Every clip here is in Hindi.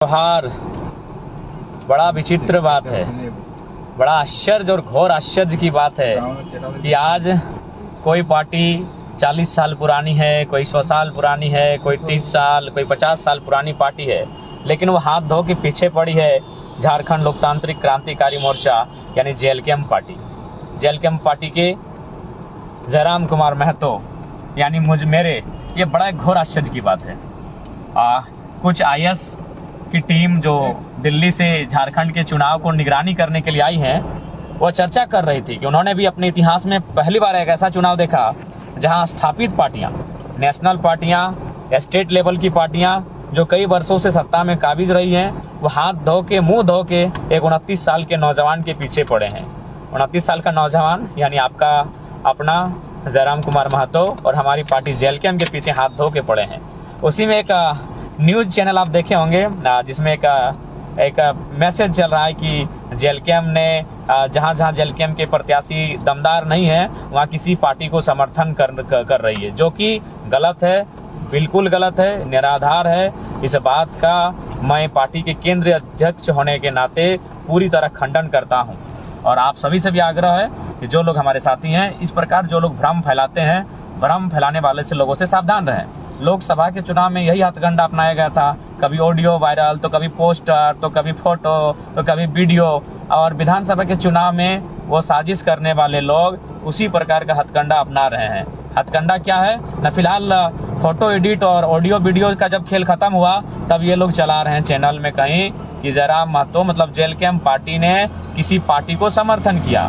त्योहार बड़ा विचित्र बात है, बड़ा आश्चर्य और घोर आश्चर्य की बात है कि आज कोई पार्टी 40 साल पुरानी है, कोई 100 साल पुरानी है, कोई 30 साल, कोई 50 साल पुरानी पार्टी है, लेकिन वो हाथ धो के पीछे पड़ी है झारखंड लोकतांत्रिक क्रांतिकारी मोर्चा यानी जेएलकेएम पार्टी। जेएलकेएम पार्टी के जयराम कुमार महतो यानी मेरे ये बड़ा घोर आश्चर्य की बात है। कुछ आईएएस की टीम जो दिल्ली से झारखंड के चुनाव को निगरानी करने के लिए आई है, वो चर्चा कर रही थी कि उन्होंने भी अपने इतिहास में पहली बार एक ऐसा चुनाव देखा जहां स्थापित पार्टियां, नेशनल पार्टियां, स्टेट लेवल की पार्टियां जो कई वर्षों से सत्ता में काबिज रही हैं, वो हाथ धो के मुंह धो के एक 29 साल के नौजवान के पीछे पड़े हैं। 29 साल का नौजवान यानी आपका अपना जयराम कुमार महतो और हमारी पार्टी जेएलकेएम के पीछे हाथ धो के पड़े हैं। उसी में एक न्यूज चैनल आप देखे होंगे जिसमें एक मैसेज चल रहा है कि जेएलकेएम ने जहां जेएलकेएम के प्रत्याशी दमदार नहीं है वहां किसी पार्टी को समर्थन कर रही है, जो कि गलत है, बिल्कुल गलत है, निराधार है। इस बात का मैं पार्टी के केंद्रीय अध्यक्ष होने के नाते पूरी तरह खंडन करता हूं और आप सभी से भी आग्रह है कि जो लोग हमारे साथी हैं, इस प्रकार जो लोग भ्रम फैलाते हैं, भ्रम फैलाने वाले से लोगों से सावधान रहें। लोकसभा के चुनाव में यही हथकंडा अपनाया गया था, कभी ऑडियो वायरल, तो कभी पोस्टर, तो कभी फोटो, तो कभी वीडियो, और विधानसभा के चुनाव में वो साजिश करने वाले लोग उसी प्रकार का हथकंडा अपना रहे हैं। हथकंडा क्या है न, फिलहाल फोटो एडिट और ऑडियो वीडियो का जब खेल खत्म हुआ तब ये लोग चला रहे हैं चैनल में कहीं कि जयराम महतो मतलब जेएलकेएम पार्टी ने किसी पार्टी को समर्थन किया।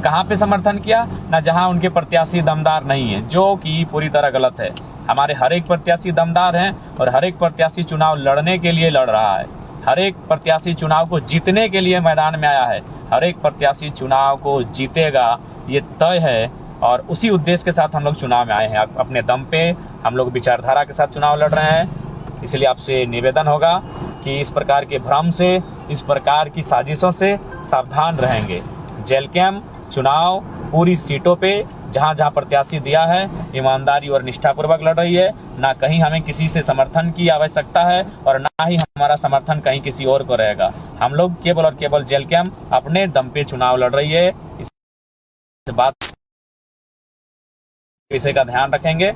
कहाँ पे समर्थन किया न, जहां उनके प्रत्याशी दमदार नहीं है, जो कि पूरी तरह गलत है। हमारे हर एक प्रत्याशी दमदार हैं और हर एक प्रत्याशी चुनाव लड़ने के लिए लड़ रहा है, हर एक प्रत्याशी चुनाव को जीतने के लिए मैदान में आया है, हर एक प्रत्याशी चुनाव को जीतेगा, ये तय है। और उसी उद्देश्य के साथ हम लोग चुनाव में आए हैं, अपने दम पे हम लोग विचारधारा के साथ चुनाव लड़ रहे हैं। इसलिए आपसे निवेदन होगा कि इस प्रकार के भ्रम से, इस प्रकार की साजिशों से सावधान रहेंगे। जेएलकेएम चुनाव पूरी सीटों पे जहां प्रत्याशी दिया है ईमानदारी और निष्ठापूर्वक लड़ रही है। ना कहीं हमें किसी से समर्थन की आवश्यकता है और ना ही हमारा समर्थन कहीं किसी और को रहेगा। हम लोग केवल और केवल जेएलकेएम अपने दम पे चुनाव लड़ रही है। इस बात विषय का ध्यान रखेंगे।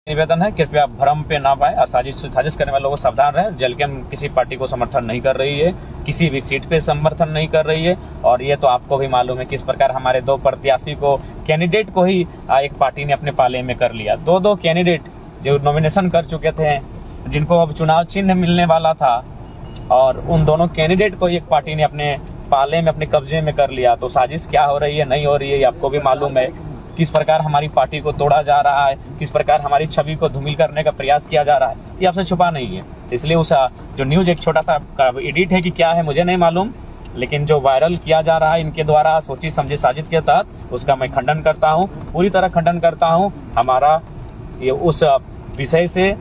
निवेदन है कृपया भ्रम पे ना पाए और साजिश करने वाले लोगों को सावधान रहे। जेएलकेएम किसी पार्टी को समर्थन नहीं कर रही है, किसी भी सीट पे समर्थन नहीं कर रही है। और ये तो आपको भी मालूम है किस प्रकार हमारे दो प्रत्याशी को, कैंडिडेट को ही एक पार्टी ने अपने पाले में कर लिया। दो कैंडिडेट जो नॉमिनेशन कर चुके थे, जिनको अब चुनाव चिन्ह मिलने वाला था, और उन दोनों कैंडिडेट को एक पार्टी ने अपने पाले में, अपने कब्जे में कर लिया। तो साजिश क्या हो रही है, नहीं हो रही है, आपको भी मालूम है। किस प्रकार हमारी पार्टी को तोड़ा जा रहा है, किस प्रकार हमारी छवि को धूमिल करने का प्रयास किया जा रहा है, ये आपसे छुपा नहीं है। इसलिए उस जो न्यूज एक छोटा सा एडिट है कि क्या है मुझे नहीं मालूम, लेकिन जो वायरल किया जा रहा है इनके द्वारा सोची समझी साजिश के तहत, उसका मैं खंडन करता हूं, पूरी तरह खंडन करता हूं। हमारा ये उस विषय से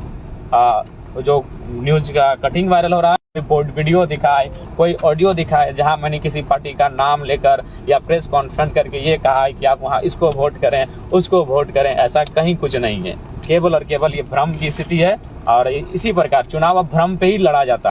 जो न्यूज का कटिंग वायरल हो रहा है, वीडियो दिखाए, कोई ऑडियो दिखाए जहां मैंने किसी पार्टी का नाम लेकर या प्रेस कॉन्फ्रेंस करके ये कहा है कि आप वहां इसको वोट करें, उसको वोट करें, ऐसा कहीं कुछ नहीं है। केवल और केवल ये भ्रम की स्थिति है और इसी प्रकार चुनाव अब भ्रम पे ही लड़ा जाता है।